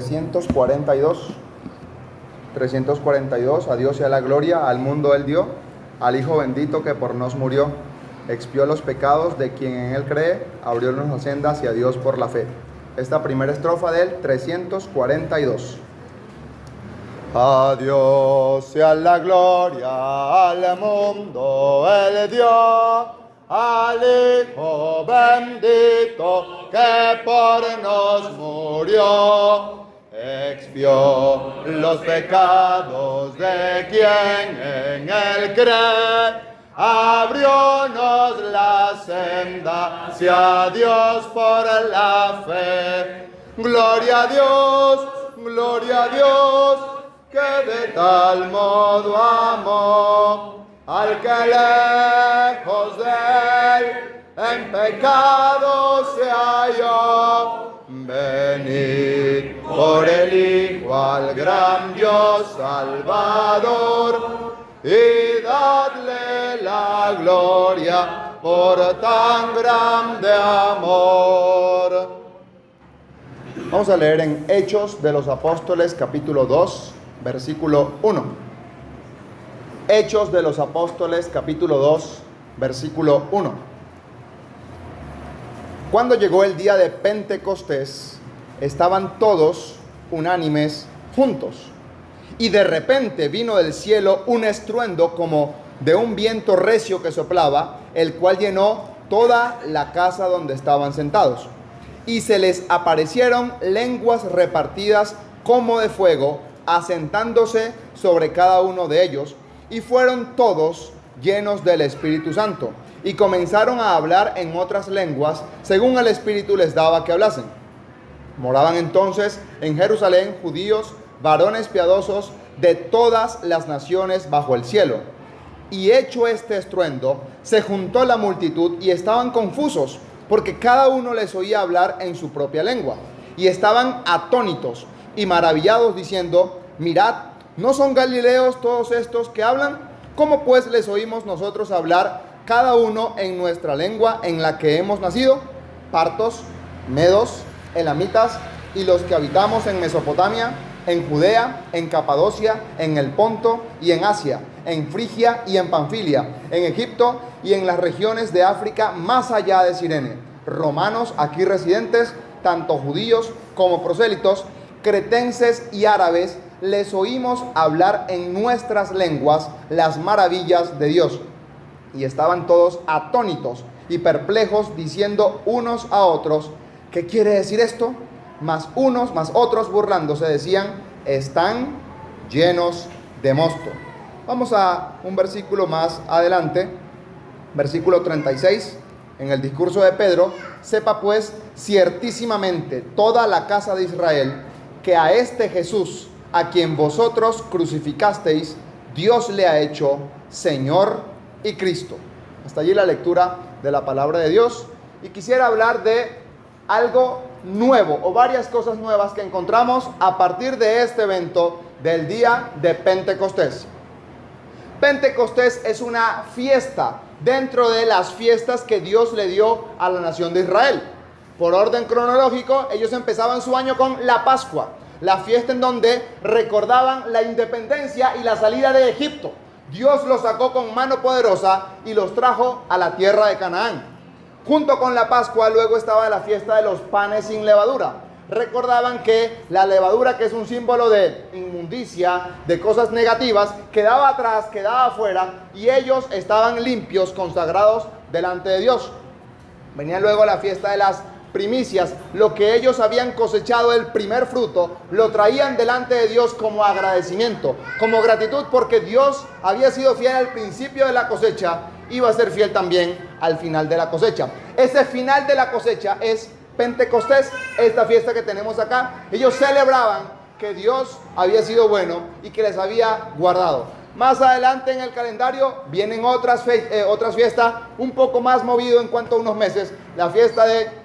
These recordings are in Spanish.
342. 342, a Dios sea la gloria, al mundo Él dio, al Hijo bendito que por nos murió, expió los pecados de quien en Él cree, abrió las sendas hacia Dios por la fe. Esta primera estrofa del 342. A Dios sea la gloria, al mundo Él dio, al Hijo bendito que por nos murió, expió los pecados de quien en Él cree, abriónos la senda hacia Dios por la fe. Gloria a Dios, que de tal modo amó al que lejos de Él en pecado se halló. Venid por el Hijo al gran Dios Salvador y dadle la gloria por tan grande amor. Vamos a leer en Hechos de los Apóstoles capítulo 2, versículo 1. Hechos de los Apóstoles capítulo 2, versículo 1. Cuando llegó el día de Pentecostés, estaban todos unánimes juntos. Y de repente vino del cielo un estruendo como de un viento recio que soplaba, el cual llenó toda la casa donde estaban sentados. Y se les aparecieron lenguas repartidas como de fuego, asentándose sobre cada uno de ellos, y fueron todos llenos del Espíritu Santo, y comenzaron a hablar en otras lenguas, según el Espíritu les daba que hablasen. Moraban entonces en Jerusalén judíos, varones piadosos de todas las naciones bajo el cielo. Y hecho este estruendo, se juntó la multitud y estaban confusos, porque cada uno les oía hablar en su propia lengua. Y estaban atónitos y maravillados, diciendo: mirad, ¿no son galileos todos estos que hablan? ¿Cómo pues les oímos nosotros hablar cada uno en nuestra lengua en la que hemos nacido? Partos, medos, elamitas y los que habitamos en Mesopotamia, en Judea, en Capadocia, en el Ponto y en Asia, en Frigia y en Panfilia, en Egipto y en las regiones de África más allá de Cirene, romanos aquí residentes, tanto judíos como prosélitos, cretenses y árabes, les oímos hablar en nuestras lenguas las maravillas de Dios. Y estaban todos atónitos y perplejos, diciendo unos a otros: ¿qué quiere decir esto? Mas unos, más otros, burlándose, decían: están llenos de mosto. Vamos a un versículo más adelante, versículo 36, en el discurso de Pedro: sepa pues ciertísimamente toda la casa de Israel que a este Jesús, a quien vosotros crucificasteis, Dios le ha hecho Señor y Cristo. Hasta allí la lectura de la palabra de Dios. Y quisiera hablar de algo nuevo o varias cosas nuevas que encontramos a partir de este evento del día de Pentecostés. Pentecostés es una fiesta dentro de las fiestas que Dios le dio a la nación de Israel. Por orden cronológico, ellos empezaban su año con la Pascua, la fiesta en donde recordaban la independencia y la salida de Egipto. Dios los sacó con mano poderosa y los trajo a la tierra de Canaán. Junto con la Pascua luego estaba la fiesta de los panes sin levadura. Recordaban que la levadura, que es un símbolo de inmundicia, de cosas negativas, quedaba atrás, quedaba afuera, y ellos estaban limpios, consagrados delante de Dios. Venía luego la fiesta de las primicias, lo que ellos habían cosechado, el primer fruto, lo traían delante de Dios como agradecimiento, como gratitud, porque Dios había sido fiel al principio de la cosecha, iba a ser fiel también al final de la cosecha. Ese final de la cosecha es Pentecostés, esta fiesta que tenemos acá. Ellos celebraban que Dios había sido bueno y que les había guardado. Más adelante en el calendario vienen otras fiestas, un poco más movido en cuanto a unos meses. La fiesta de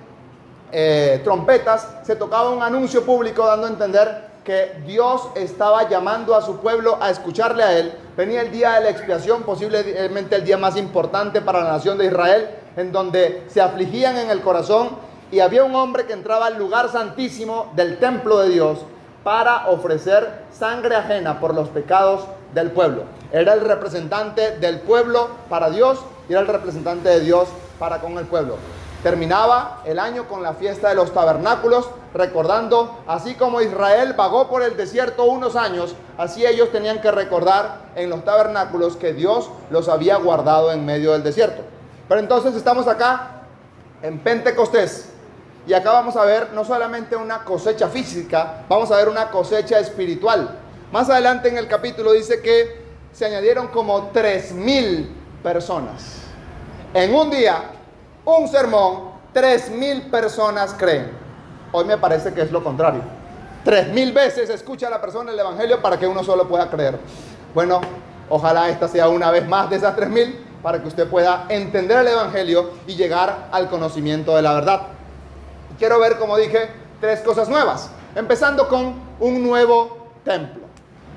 trompetas, se tocaba un anuncio público dando a entender que Dios estaba llamando a su pueblo a escucharle a Él. Venía el día de la expiación, posiblemente el día más importante para la nación de Israel, en donde se afligían en el corazón, y había un hombre que entraba al lugar santísimo del templo de Dios para ofrecer sangre ajena por los pecados del pueblo. Era el representante del pueblo para Dios y era el representante de Dios para con el pueblo. Terminaba el año con la fiesta de los tabernáculos, recordando, así como Israel vagó por el desierto unos años, así ellos tenían que recordar en los tabernáculos que Dios los había guardado en medio del desierto. Pero entonces estamos acá en Pentecostés y acá vamos a ver no solamente una cosecha física, vamos a ver una cosecha espiritual. Más adelante en el capítulo dice que se añadieron como 3,000 personas. En un día, un sermón, 3,000 personas creen. Hoy me parece que es lo contrario. 3,000 veces escucha a la persona el evangelio para que uno solo pueda creer. Bueno, ojalá esta sea una vez más de esas 3,000 para que usted pueda entender el evangelio y llegar al conocimiento de la verdad. Quiero ver, como dije, 3 cosas nuevas. Empezando con un nuevo templo.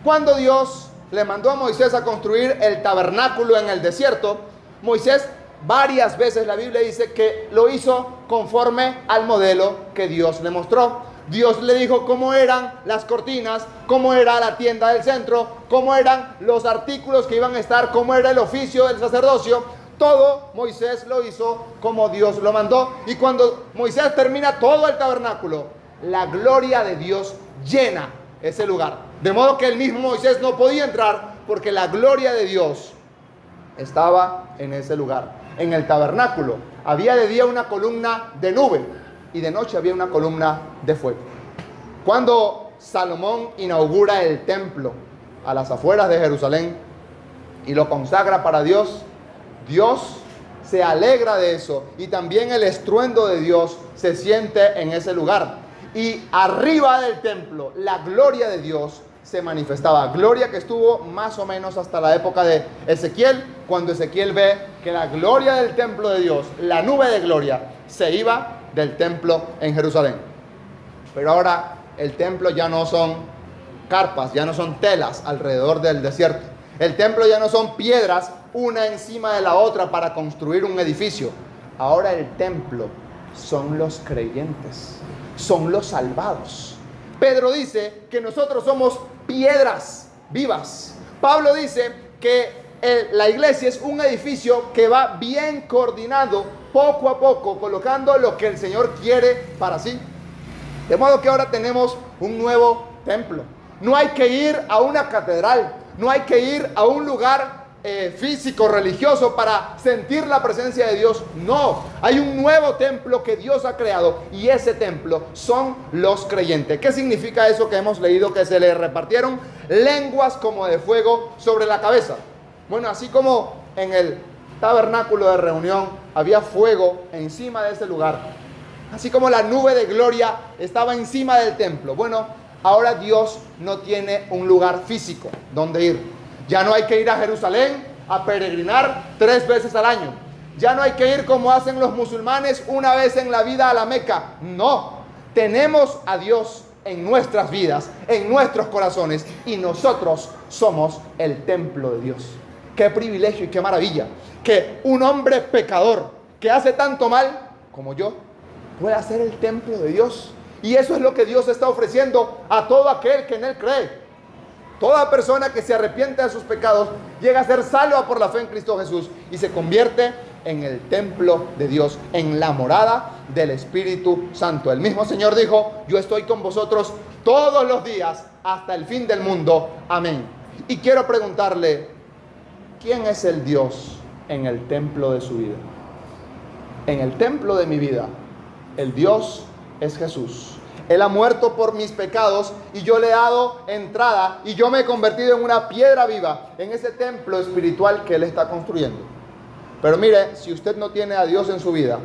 Cuando Dios le mandó a Moisés a construir el tabernáculo en el desierto, Moisés varias veces, la Biblia dice que lo hizo conforme al modelo que Dios le mostró. Dios le dijo cómo eran las cortinas, cómo era la tienda del centro, cómo eran los artículos que iban a estar, cómo era el oficio del sacerdocio. Todo Moisés lo hizo como Dios lo mandó. Y cuando Moisés termina todo el tabernáculo, la gloria de Dios llena ese lugar. De modo que el mismo Moisés no podía entrar porque la gloria de Dios estaba en ese lugar. En el tabernáculo había de día una columna de nube y de noche había una columna de fuego. Cuando Salomón inaugura el templo a las afueras de Jerusalén y lo consagra para Dios, Dios se alegra de eso y también el estruendo de Dios se siente en ese lugar. Y arriba del templo la gloria de Dios se manifestaba. Gloria que estuvo más o menos hasta la época de Ezequiel, cuando Ezequiel ve que la gloria del templo de Dios, la nube de gloria, se iba del templo en Jerusalén. Pero ahora el templo ya no son carpas, ya no son telas alrededor del desierto. El templo ya no son piedras una encima de la otra para construir un edificio. Ahora el templo son los creyentes, son los salvados. Pedro dice que nosotros somos piedras vivas. Pablo dice que la iglesia es un edificio que va bien coordinado, poco a poco, colocando lo que el Señor quiere para sí. De modo que ahora tenemos un nuevo templo. No hay que ir a una catedral, no hay que ir a un lugar físico, religioso para sentir la presencia de Dios. No, hay un nuevo templo que Dios ha creado y ese templo son los creyentes. ¿Qué significa eso que hemos leído? Que se le repartieron lenguas como de fuego sobre la cabeza. Bueno, así como en el tabernáculo de reunión había fuego encima de ese lugar, así como la nube de gloria estaba encima del templo. Bueno, ahora Dios no tiene un lugar físico donde ir. Ya no hay que ir a Jerusalén a peregrinar 3 veces al año. Ya no hay que ir como hacen los musulmanes una vez en la vida a la Meca. No, tenemos a Dios en nuestras vidas, en nuestros corazones, y nosotros somos el templo de Dios. Qué privilegio y qué maravilla que un hombre pecador que hace tanto mal como yo pueda ser el templo de Dios. Y eso es lo que Dios está ofreciendo a todo aquel que en Él cree. Toda persona que se arrepiente de sus pecados llega a ser salva por la fe en Cristo Jesús y se convierte en el templo de Dios, en la morada del Espíritu Santo. El mismo Señor dijo: yo estoy con vosotros todos los días hasta el fin del mundo. Amén. Y quiero preguntarle, ¿quién es el Dios en el templo de su vida? En el templo de mi vida, el Dios es Jesús. Él ha muerto por mis pecados y yo le he dado entrada y yo me he convertido en una piedra viva en ese templo espiritual que Él está construyendo. Pero mire, si usted no tiene a Dios en su vida,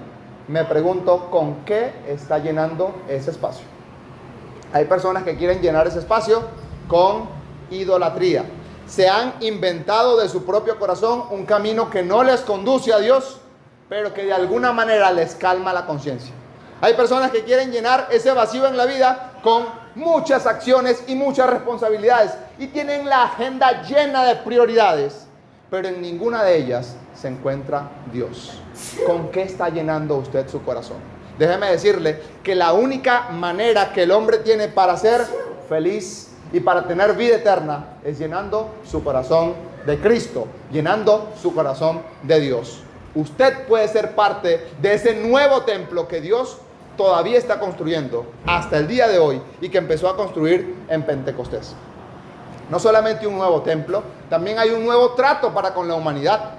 me pregunto con qué está llenando ese espacio. Hay personas que quieren llenar ese espacio con idolatría. Se han inventado de su propio corazón un camino que no les conduce a Dios, pero que de alguna manera les calma la conciencia. Hay personas que quieren llenar ese vacío en la vida con muchas acciones y muchas responsabilidades y tienen la agenda llena de prioridades, pero en ninguna de ellas se encuentra Dios. ¿Con qué está llenando usted su corazón? Déjeme decirle que la única manera que el hombre tiene para ser feliz y para tener vida eterna es llenando su corazón de Cristo, llenando su corazón de Dios. Usted puede ser parte de ese nuevo templo que Dios todavía está construyendo hasta el día de hoy y que empezó a construir en Pentecostés. No solamente un nuevo templo, también hay un nuevo trato para con la humanidad.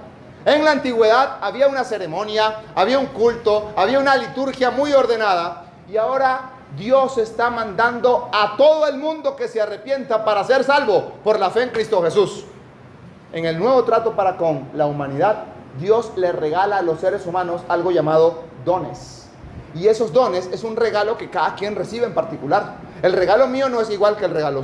En la antigüedad había una ceremonia, había un culto, había una liturgia muy ordenada y ahora Dios está mandando a todo el mundo que se arrepienta para ser salvo por la fe en Cristo Jesús. En el nuevo trato para con la humanidad, Dios le regala a los seres humanos algo llamado dones. Y esos dones es un regalo que cada quien recibe en particular. El regalo mío no es igual que el regalo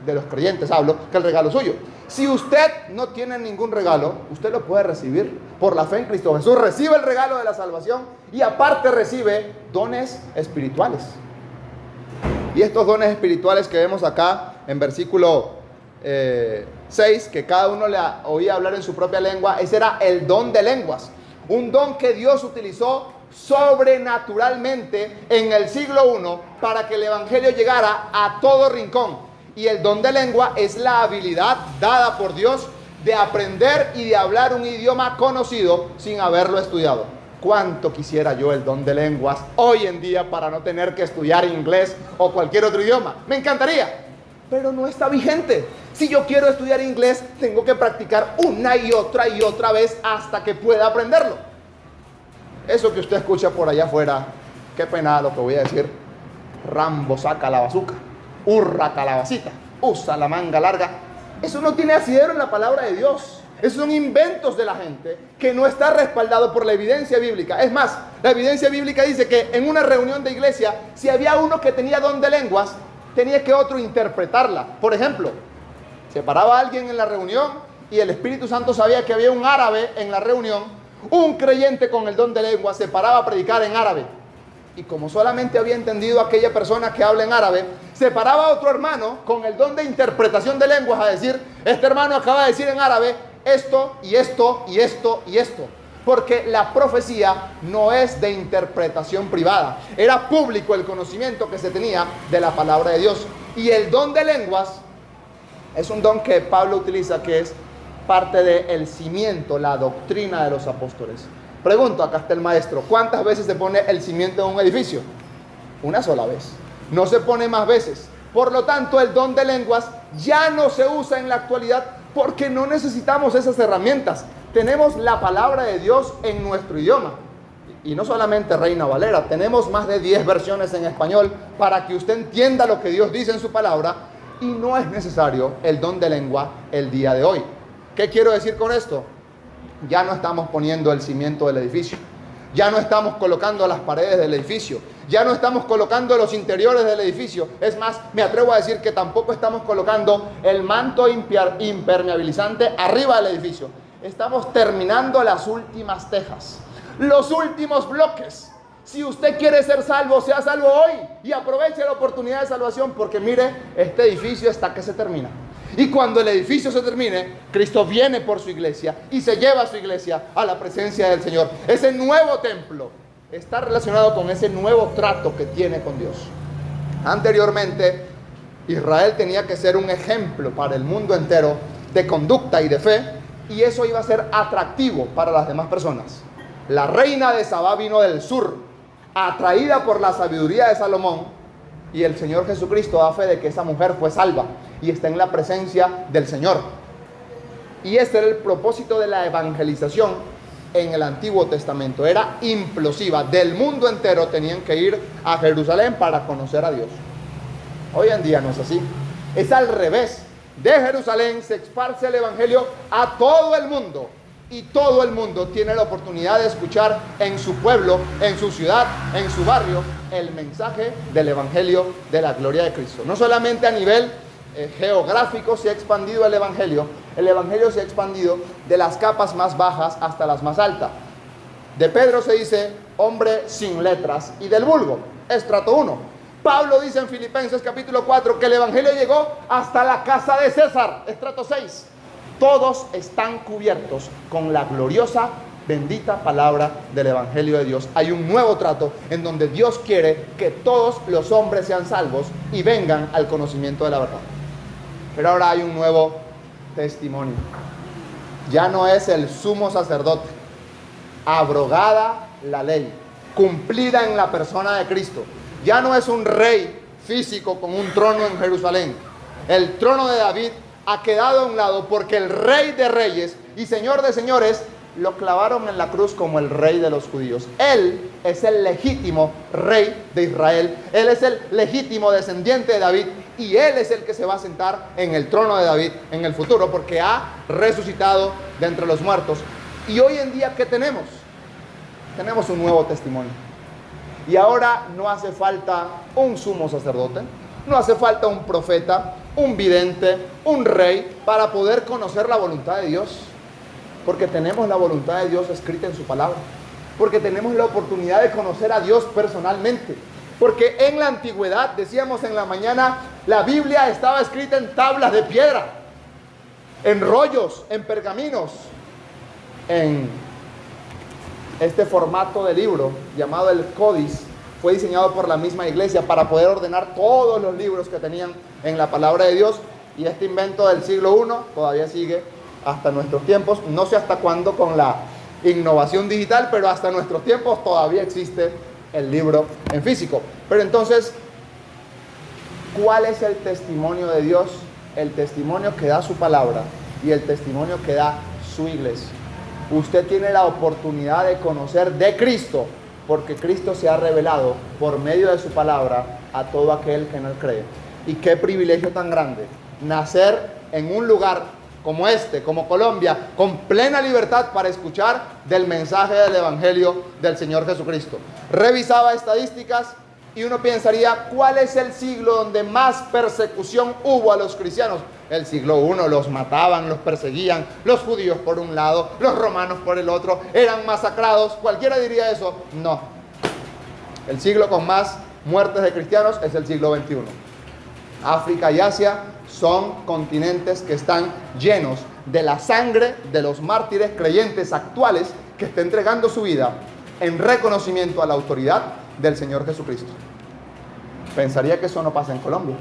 de los creyentes, hablo, que el regalo suyo. Si usted no tiene ningún regalo, usted lo puede recibir por la fe en Cristo Jesús. Recibe el regalo de la salvación y aparte recibe dones espirituales. Y estos dones espirituales que vemos acá en versículo 6, que cada uno le oía hablar en su propia lengua, ese era el don de lenguas. Un don que Dios utilizó sobrenaturalmente en el siglo I para que el evangelio llegara a todo rincón. Y el don de lengua es la habilidad dada por Dios de aprender y de hablar un idioma conocido sin haberlo estudiado. ¿Cuánto quisiera yo el don de lenguas hoy en día para no tener que estudiar inglés o cualquier otro idioma? Me encantaría, pero no está vigente. Si yo quiero estudiar inglés, tengo que practicar una y otra vez hasta que pueda aprenderlo. Eso que usted escucha por allá afuera, qué pena lo que voy a decir. Rambo saca la bazuca, hurra calabacita, usa la manga larga. Eso no tiene asidero en la palabra de Dios. Esos son inventos de la gente que no está respaldado por la evidencia bíblica. Es más, la evidencia bíblica dice que en una reunión de iglesia, si había uno que tenía don de lenguas, tenía que otro interpretarla. Por ejemplo, se paraba alguien en la reunión y el Espíritu Santo sabía que había un árabe en la reunión. Un creyente con el don de lenguas se paraba a predicar en árabe. Y como solamente había entendido aquella persona que habla en árabe, se paraba otro hermano con el don de interpretación de lenguas a decir: este hermano acaba de decir en árabe esto y esto y esto y esto. Porque la profecía no es de interpretación privada. Era público el conocimiento que se tenía de la palabra de Dios. Y el don de lenguas es un don que Pablo utiliza, que es parte del cimiento, la doctrina de los apóstoles. Pregunto, acá está el maestro, ¿cuántas veces se pone el cimiento en un edificio? Una sola vez. No se pone más veces. Por lo tanto, el don de lenguas ya no se usa en la actualidad porque no necesitamos esas herramientas. Tenemos la palabra de Dios en nuestro idioma. Y no solamente Reina Valera, tenemos más de 10 versiones en español para que usted entienda lo que Dios dice en su palabra. Y no es necesario el don de lengua el día de hoy. ¿Qué quiero decir con esto? Ya no estamos poniendo el cimiento del edificio. Ya no estamos colocando las paredes del edificio. Ya no estamos colocando los interiores del edificio. Es más, me atrevo a decir que tampoco estamos colocando el manto impermeabilizante arriba del edificio. Estamos terminando las últimas tejas, los últimos bloques. Si usted quiere ser salvo, sea salvo hoy y aproveche la oportunidad de salvación, porque mire, este edificio está que se termina. Y cuando el edificio se termine, Cristo viene por su iglesia y se lleva a su iglesia a la presencia del Señor. Ese nuevo templo está relacionado con ese nuevo trato que tiene con Dios. Anteriormente, Israel tenía que ser un ejemplo para el mundo entero de conducta y de fe, y eso iba a ser atractivo para las demás personas. La reina de Sabá vino del sur, atraída por la sabiduría de Salomón, y el Señor Jesucristo da fe de que esa mujer fue salva y está en la presencia del Señor. Y este era el propósito de la evangelización en el Antiguo Testamento. Era implosiva. Del mundo entero tenían que ir a Jerusalén para conocer a Dios. Hoy en día no es así. Es al revés. De Jerusalén se esparce el evangelio a todo el mundo. Y todo el mundo tiene la oportunidad de escuchar en su pueblo, en su ciudad, en su barrio, el mensaje del evangelio de la gloria de Cristo. No solamente a nivel geográfico se ha expandido el evangelio se ha expandido de las capas más bajas hasta las más altas. De Pedro se dice hombre sin letras, y del vulgo, estrato 1. Pablo dice en Filipenses capítulo 4 que el evangelio llegó hasta la casa de César, estrato 6. Todos están cubiertos con la gloriosa bendita palabra del Evangelio de Dios. Hay un nuevo trato en donde Dios quiere que todos los hombres sean salvos y vengan al conocimiento de la verdad. Pero ahora hay un nuevo testimonio. Ya no es el sumo sacerdote. Abrogada la ley, cumplida en la persona de Cristo. Ya no es un rey físico con un trono en Jerusalén. El trono de David ha quedado a un lado porque el Rey de Reyes y Señor de Señores lo clavaron en la cruz como el Rey de los judíos. Él es el legítimo Rey de Israel. Él es el legítimo descendiente de David y Él es el que se va a sentar en el trono de David en el futuro porque ha resucitado de entre los muertos. Y hoy en día, ¿qué tenemos? Tenemos un nuevo testimonio. Y ahora no hace falta un sumo sacerdote, no hace falta un profeta, un vidente, un rey para poder conocer la voluntad de Dios. Porque tenemos la voluntad de Dios escrita en su palabra. Porque tenemos la oportunidad de conocer a Dios personalmente. Porque en la antigüedad, decíamos en la mañana, la Biblia estaba escrita en tablas de piedra, en rollos, en pergaminos, en este formato de libro llamado el Códice. Fue diseñado por la misma iglesia para poder ordenar todos los libros que tenían en la palabra de Dios. Y este invento del siglo I todavía sigue hasta nuestros tiempos. No sé hasta cuándo con la innovación digital, pero hasta nuestros tiempos todavía existe el libro en físico. Pero entonces, ¿cuál es el testimonio de Dios? El testimonio que da su palabra y el testimonio que da su iglesia. Usted tiene la oportunidad de conocer de Cristo, porque Cristo se ha revelado por medio de su palabra a todo aquel que en Él cree. Y qué privilegio tan grande nacer en un lugar como este, como Colombia, con plena libertad para escuchar del mensaje del Evangelio del Señor Jesucristo. Revisaba estadísticas y uno pensaría, ¿cuál es el siglo donde más persecución hubo a los cristianos? El siglo I, los mataban, los perseguían, los judíos por un lado, los romanos por el otro, eran masacrados. ¿Cualquiera diría eso? No. El siglo con más muertes de cristianos es el siglo XXI. África y Asia son continentes que están llenos de la sangre de los mártires creyentes actuales que están entregando su vida en reconocimiento a la autoridad del Señor Jesucristo. Pensaría que eso no pasa en Colombia,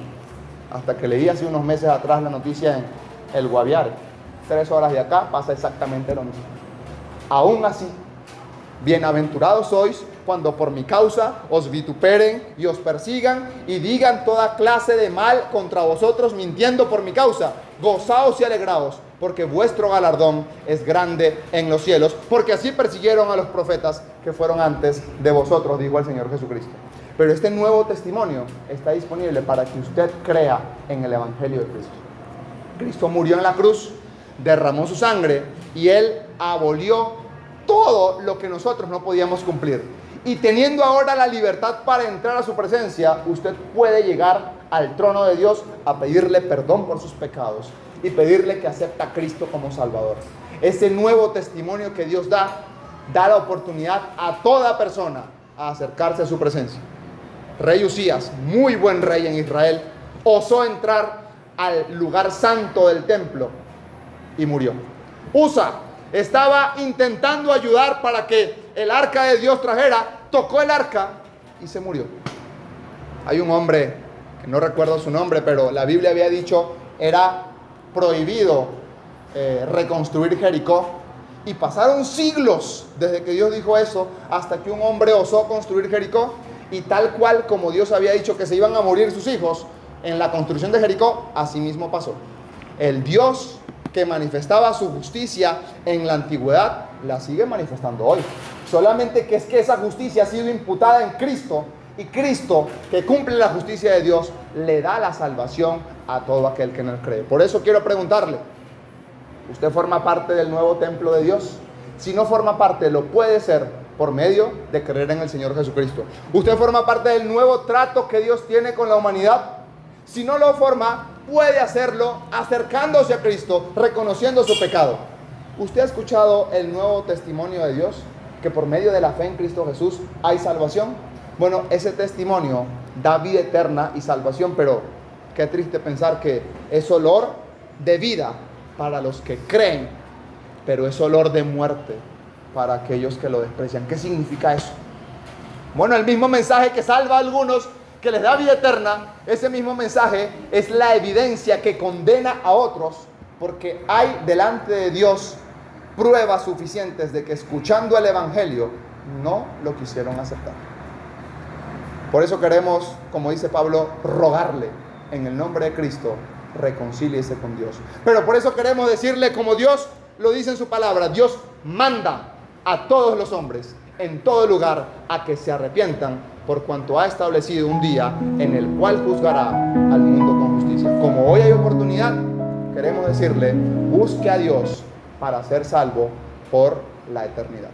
hasta que leí hace unos meses atrás la noticia en El Guaviare. 3 horas de acá pasa exactamente lo mismo. Aún así, bienaventurados sois cuando por mi causa os vituperen y os persigan y digan toda clase de mal contra vosotros mintiendo por mi causa. Gozaos y alegraos, porque vuestro galardón es grande en los cielos, porque así persiguieron a los profetas que fueron antes de vosotros, dijo el Señor Jesucristo. Pero este nuevo testimonio está disponible para que usted crea en el Evangelio de Cristo. Cristo murió en la cruz, derramó su sangre y Él abolió todo lo que nosotros no podíamos cumplir. Y teniendo ahora la libertad para entrar a su presencia, usted puede llegar al trono de Dios a pedirle perdón por sus pecados y pedirle que acepte a Cristo como Salvador. Ese nuevo testimonio que Dios da la oportunidad a toda persona a acercarse a su presencia. Rey Usías, muy buen rey en Israel, osó entrar al lugar santo del templo y murió. Usa estaba intentando ayudar para que el arca de Dios trajera, tocó el arca y se murió. Hay un hombre, que no recuerdo su nombre, pero la Biblia había dicho, era prohibido reconstruir Jericó. Y pasaron siglos desde que Dios dijo eso, hasta que un hombre osó construir Jericó. Y tal cual como Dios había dicho que se iban a morir sus hijos en la construcción de Jericó, así mismo pasó. El Dios que manifestaba su justicia en la antigüedad, la sigue manifestando hoy. Solamente que es que esa justicia ha sido imputada en Cristo, y Cristo, que cumple la justicia de Dios, le da la salvación a todo aquel que en Él cree. Por eso quiero preguntarle, ¿usted forma parte del nuevo templo de Dios? Si no forma parte, lo puede ser por medio de creer en el Señor Jesucristo. ¿Usted forma parte del nuevo trato que Dios tiene con la humanidad? Si no lo forma, puede hacerlo acercándose a Cristo, reconociendo su pecado. ¿Usted ha escuchado el nuevo testimonio de Dios? Que por medio de la fe en Cristo Jesús hay salvación. Bueno, ese testimonio da vida eterna y salvación, pero qué triste pensar que es olor de vida para los que creen, pero es olor de muerte para aquellos que lo desprecian. ¿Qué significa eso? Bueno, el mismo mensaje que salva a algunos, que les da vida eterna, ese mismo mensaje es la evidencia que condena a otros, porque hay delante de Dios pruebas suficientes de que escuchando el Evangelio no lo quisieron aceptar. Por eso queremos, como dice Pablo, rogarle en el nombre de Cristo, reconcíliese con Dios. Pero por eso queremos decirle, como Dios lo dice en su palabra, Dios manda a todos los hombres en todo lugar a que se arrepientan, por cuanto ha establecido un día en el cual juzgará al mundo con justicia. Como hoy hay oportunidad, queremos decirle, busque a Dios para ser salvo por la eternidad.